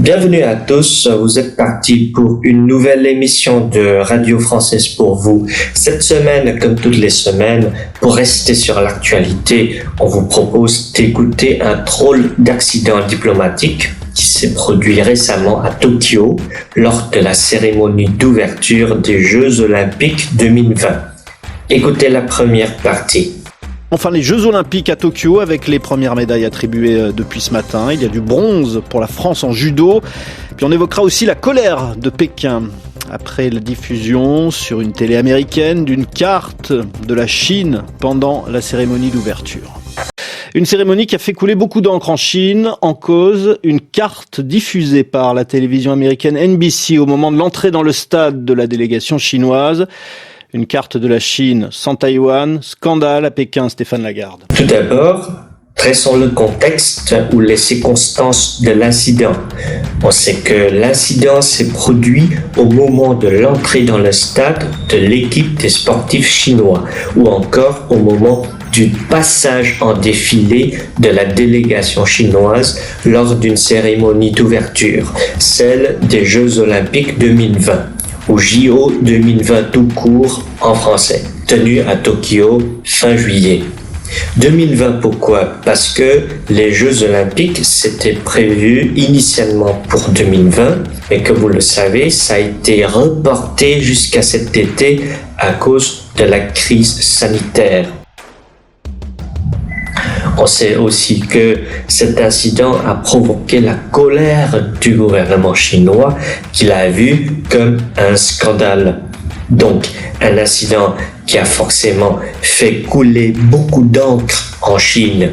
Bienvenue à tous, vous êtes partis pour une nouvelle émission de Radio Française pour vous. Cette semaine, comme toutes les semaines, pour rester sur l'actualité, on vous propose d'écouter un drôle d'accident diplomatique qui s'est produit récemment à Tokyo lors de la cérémonie d'ouverture des Jeux Olympiques 2020. Écoutez la première partie. Enfin, les Jeux Olympiques à Tokyo avec les premières médailles attribuées depuis ce matin. Il y a du bronze pour la France en judo. Puis on évoquera aussi la colère de Pékin après la diffusion sur une télé américaine d'une carte de la Chine pendant la cérémonie d'ouverture. Une cérémonie qui a fait couler beaucoup d'encre en Chine. En cause, une carte diffusée par la télévision américaine NBC au moment de l'entrée dans le stade de la délégation chinoise. Une carte de la Chine sans Taïwan, scandale à Pékin, Stéphane Lagarde. Tout d'abord, dressons le contexte ou les circonstances de l'incident. On sait que l'incident s'est produit au moment de l'entrée dans le stade de l'équipe des sportifs chinois ou encore au moment du passage en défilé de la délégation chinoise lors d'une cérémonie d'ouverture, celle des Jeux Olympiques 2020. Ou JO 2020 tout court en français, tenu à Tokyo fin juillet. 2020 pourquoi? Parce que les Jeux Olympiques s'étaient prévus initialement pour 2020, mais comme vous le savez, ça a été reporté jusqu'à cet été à cause de la crise sanitaire. On sait aussi que cet incident a provoqué la colère du gouvernement chinois qui l'a vu comme un scandale. Donc, un incident qui a forcément fait couler beaucoup d'encre en Chine.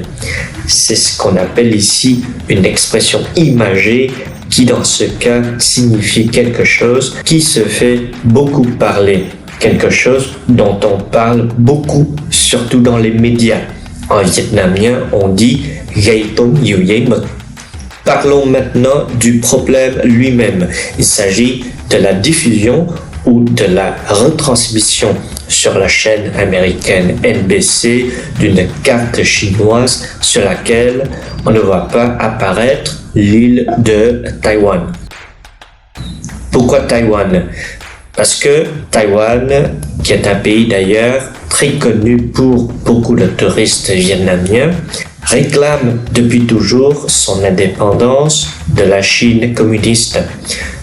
C'est ce qu'on appelle ici une expression imagée qui, dans ce cas, signifie quelque chose qui se fait beaucoup parler. Quelque chose dont on parle beaucoup, surtout dans les médias. En vietnamien, on dit gây tốn nhiều giấy mực. Parlons maintenant du problème lui-même. Il s'agit de la diffusion ou de la retransmission sur la chaîne américaine NBC d'une carte chinoise sur laquelle on ne voit pas apparaître l'île de Taïwan. Pourquoi Taïwan? Parce que Taïwan, qui est un pays d'ailleurs très connu pour beaucoup de touristes vietnamiens, réclame depuis toujours son indépendance de la Chine communiste,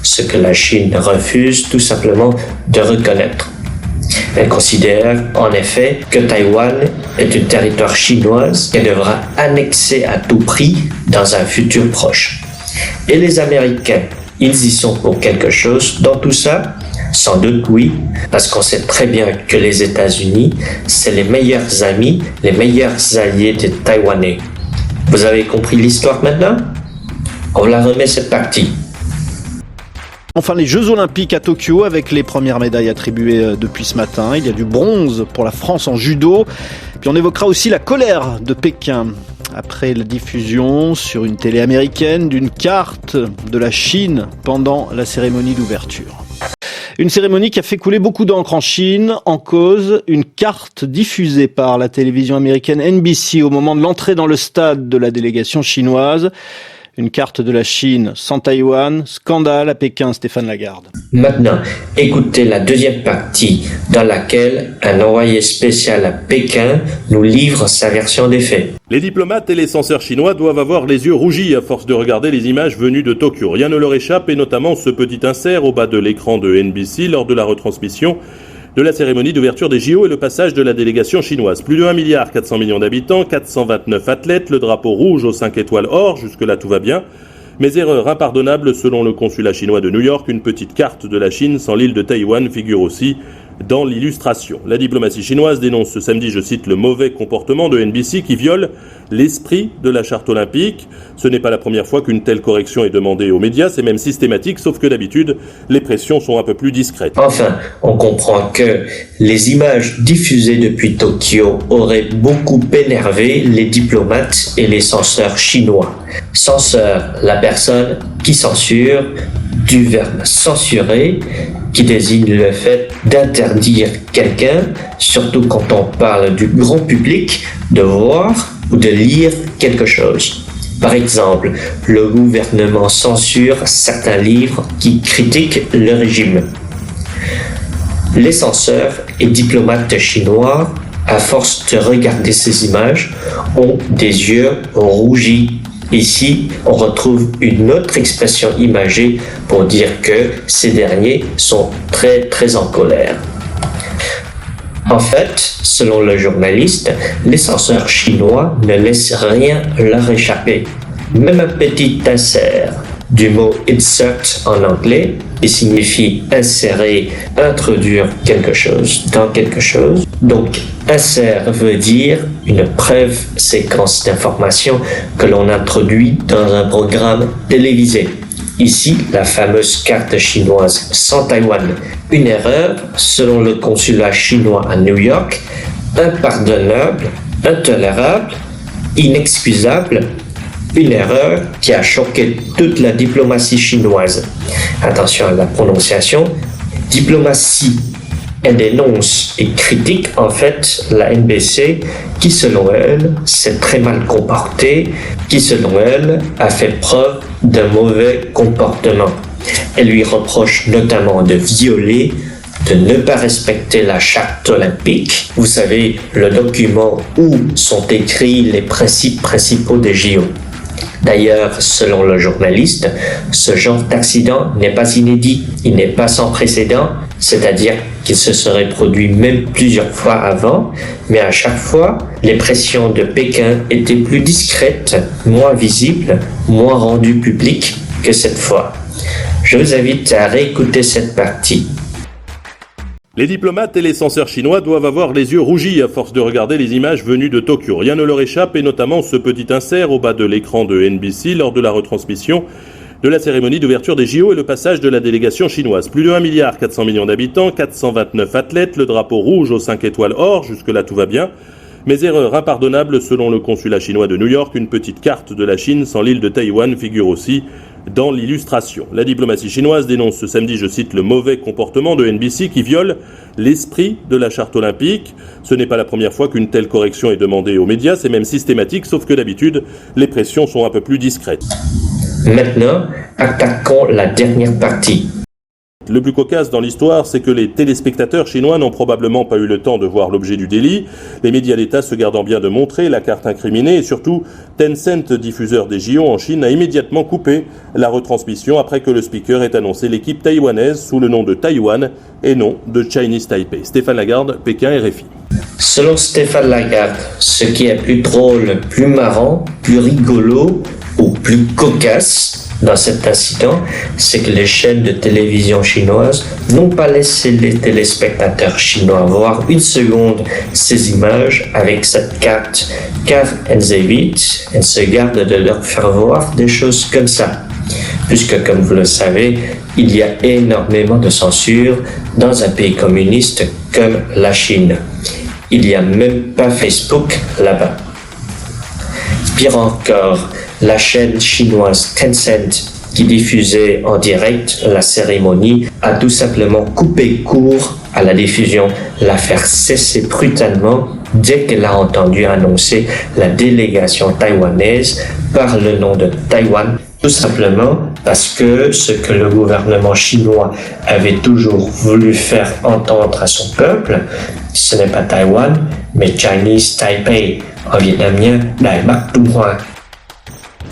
ce que la Chine refuse tout simplement de reconnaître. Elle considère en effet que Taïwan est un territoire chinois qu'elle devra annexer à tout prix dans un futur proche. Et les Américains, ils y sont pour quelque chose dans tout ça? Sans doute oui, parce qu'on sait très bien que les États-Unis, c'est les meilleurs amis, les meilleurs alliés des Taïwanais. Vous avez compris l'histoire maintenant? On la remet cette partie. Enfin, les Jeux Olympiques à Tokyo avec les premières médailles attribuées depuis ce matin. Il y a du bronze pour la France en judo. Puis on évoquera aussi la colère de Pékin après la diffusion sur une télé américaine d'une carte de la Chine pendant la cérémonie d'ouverture. Une cérémonie qui a fait couler beaucoup d'encre en Chine. En cause, une carte diffusée par la télévision américaine NBC au moment de l'entrée dans le stade de la délégation chinoise. Une carte de la Chine sans Taïwan, scandale à Pékin, Stéphane Lagarde. Maintenant, écoutez la deuxième partie dans laquelle un envoyé spécial à Pékin nous livre sa version des faits. Les diplomates et les censeurs chinois doivent avoir les yeux rougis à force de regarder les images venues de Tokyo. Rien ne leur échappe et notamment ce petit insert au bas de l'écran de NBC lors de la retransmission de la cérémonie d'ouverture des JO et le passage de la délégation chinoise. Plus de 1,4 milliard d'habitants, 429 athlètes, le drapeau rouge aux 5 étoiles or, jusque-là tout va bien. Mais erreur impardonnable, selon le consulat chinois de New York, une petite carte de la Chine sans l'île de Taïwan figure aussi dans l'illustration. La diplomatie chinoise dénonce ce samedi, je cite, le mauvais comportement de NBC qui viole l'esprit de la charte olympique. Ce n'est pas la première fois qu'une telle correction est demandée aux médias, c'est même systématique, sauf que d'habitude, les pressions sont un peu plus discrètes. Enfin, on comprend que les images diffusées depuis Tokyo auraient beaucoup énervé les diplomates et les censeurs chinois. Censeur, la personne qui censure, du verbe censurer, qui désigne le fait d'interdire quelqu'un, surtout quand on parle du grand public, de voir ou de lire quelque chose. Par exemple, le gouvernement censure certains livres qui critiquent le régime. Les censeurs et diplomates chinois, à force de regarder ces images, ont des yeux rougis. Ici, on retrouve une autre expression imagée pour dire que ces derniers sont très en colère. En fait, selon le journaliste, les censeurs chinois ne laissent rien leur échapper. Même un petit insert du mot insert en anglais, qui signifie insérer, introduire quelque chose dans quelque chose. Donc, insert veut dire une brève séquence d'informations que l'on introduit dans un programme télévisé. Ici, la fameuse carte chinoise sans Taïwan. Une erreur, selon le consulat chinois à New York, impardonnable, intolérable, inexcusable, une erreur qui a choqué toute la diplomatie chinoise. Attention à la prononciation. Diplomatie. Elle dénonce et critique en fait la NBC qui selon elle s'est très mal comportée, qui selon elle a fait preuve d'un mauvais comportement. Elle lui reproche notamment de violer, de ne pas respecter la charte olympique. Vous savez, le document où sont écrits les principes principaux des JO. D'ailleurs, selon le journaliste, ce genre d'accident n'est pas inédit, il n'est pas sans précédent, c'est-à-dire qu'il se serait produit même plusieurs fois avant, mais à chaque fois, les pressions de Pékin étaient plus discrètes, moins visibles, moins rendues publiques que cette fois. Je vous invite à réécouter cette partie. Les diplomates et les censeurs chinois doivent avoir les yeux rougis à force de regarder les images venues de Tokyo. Rien ne leur échappe et notamment ce petit insert au bas de l'écran de NBC lors de la retransmission de la cérémonie d'ouverture des JO et le passage de la délégation chinoise. Plus de 1,4 milliard d'habitants, 429 athlètes, le drapeau rouge aux 5 étoiles or, jusque-là tout va bien. Mais erreur impardonnable selon le consulat chinois de New York, une petite carte de la Chine sans l'île de Taïwan figure aussi dans l'illustration. La diplomatie chinoise dénonce ce samedi, je cite, le mauvais comportement de NBC qui viole l'esprit de la charte olympique. Ce n'est pas la première fois qu'une telle correction est demandée aux médias, c'est même systématique, sauf que d'habitude, les pressions sont un peu plus discrètes. Maintenant, attaquons la dernière partie. Le plus cocasse dans l'histoire, c'est que les téléspectateurs chinois n'ont probablement pas eu le temps de voir l'objet du délit, les médias d'État se gardant bien de montrer la carte incriminée et surtout, Tencent, diffuseur des JO en Chine, a immédiatement coupé la retransmission après que le speaker ait annoncé l'équipe taïwanaise sous le nom de Taïwan et non de Chinese Taipei. Stéphane Lagarde, Pékin, RFI. Selon Stéphane Lagarde, ce qui est plus drôle, plus marrant, plus rigolo ou plus cocasse dans cet incident, c'est que les chaînes de télévision chinoises n'ont pas laissé les téléspectateurs chinois voir une seconde ces images avec cette carte, car elles évitent, elles se gardent de leur faire voir des choses comme ça. Puisque, comme vous le savez, il y a énormément de censure dans un pays communiste comme la Chine. Il n'y a même pas Facebook là-bas. Pire encore, la chaîne chinoise Tencent, qui diffusait en direct la cérémonie, a tout simplement coupé court à la diffusion, l'a fait cesser brutalement dès qu'elle a entendu annoncer la délégation taïwanaise par le nom de Taïwan, tout simplement parce que ce que le gouvernement chinois avait toujours voulu faire entendre à son peuple, ce n'est pas Taïwan, mais Chinese Taipei, en vietnamien, Đài Bắc Trung Hoa.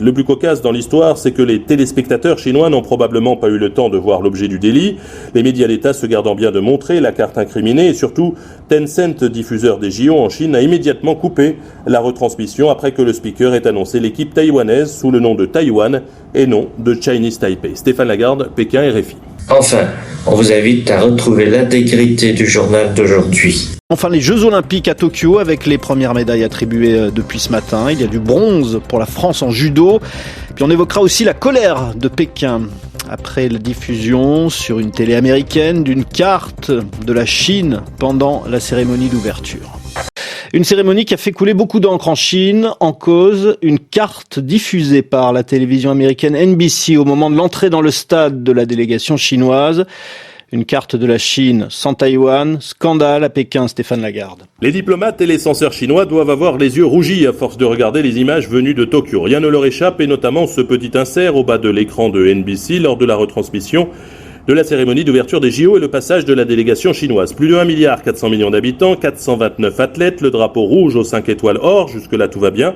Le plus cocasse dans l'histoire, c'est que les téléspectateurs chinois n'ont probablement pas eu le temps de voir l'objet du délit, les médias d'État se gardant bien de montrer la carte incriminée et surtout, Tencent, diffuseur des JO en Chine, a immédiatement coupé la retransmission après que le speaker ait annoncé l'équipe taïwanaise sous le nom de Taïwan et non de Chinese Taipei. Stéphane Lagarde, Pékin, RFI. Enfin, on vous invite à retrouver l'intégrité du journal d'aujourd'hui. Enfin, les Jeux Olympiques à Tokyo avec les premières médailles attribuées depuis ce matin. Il y a du bronze pour la France en judo. Puis on évoquera aussi la colère de Pékin après la diffusion sur une télé américaine d'une carte de la Chine pendant la cérémonie d'ouverture. Une cérémonie qui a fait couler beaucoup d'encre en Chine, en cause une carte diffusée par la télévision américaine NBC au moment de l'entrée dans le stade de la délégation chinoise. Une carte de la Chine sans Taïwan, scandale à Pékin, Stéphane Lagarde. Les diplomates et les censeurs chinois doivent avoir les yeux rougis à force de regarder les images venues de Tokyo. Rien ne leur échappe, et notamment ce petit insert au bas de l'écran de NBC lors de la retransmission de la cérémonie d'ouverture des JO et le passage de la délégation chinoise. Plus de 1,4 milliard d'habitants, 429 athlètes, le drapeau rouge aux 5 étoiles or, jusque-là tout va bien.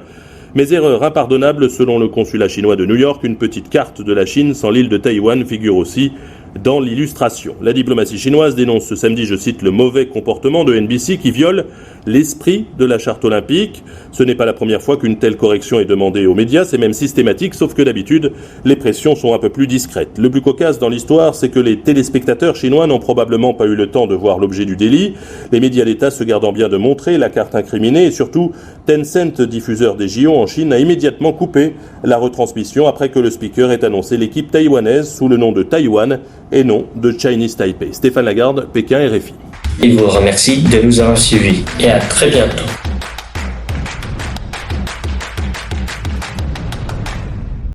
Mais erreur impardonnable selon le consulat chinois de New York, une petite carte de la Chine sans l'île de Taïwan figure aussi dans l'illustration. La diplomatie chinoise dénonce ce samedi, je cite, le mauvais comportement de NBC qui viole l'esprit de la charte olympique. Ce n'est pas la première fois qu'une telle correction est demandée aux médias, c'est même systématique, sauf que d'habitude, les pressions sont un peu plus discrètes. Le plus cocasse dans l'histoire, c'est que les téléspectateurs chinois n'ont probablement pas eu le temps de voir l'objet du délit, les médias d'État se gardant bien de montrer la carte incriminée, et surtout, Tencent, diffuseur des JO en Chine, a immédiatement coupé la retransmission après que le speaker ait annoncé l'équipe taïwanaise sous le nom de Taïwan et non de Chinese Taipei. Stéphane Lagarde, Pékin, RFI. Il vous remercie de nous avoir suivis et à très bientôt.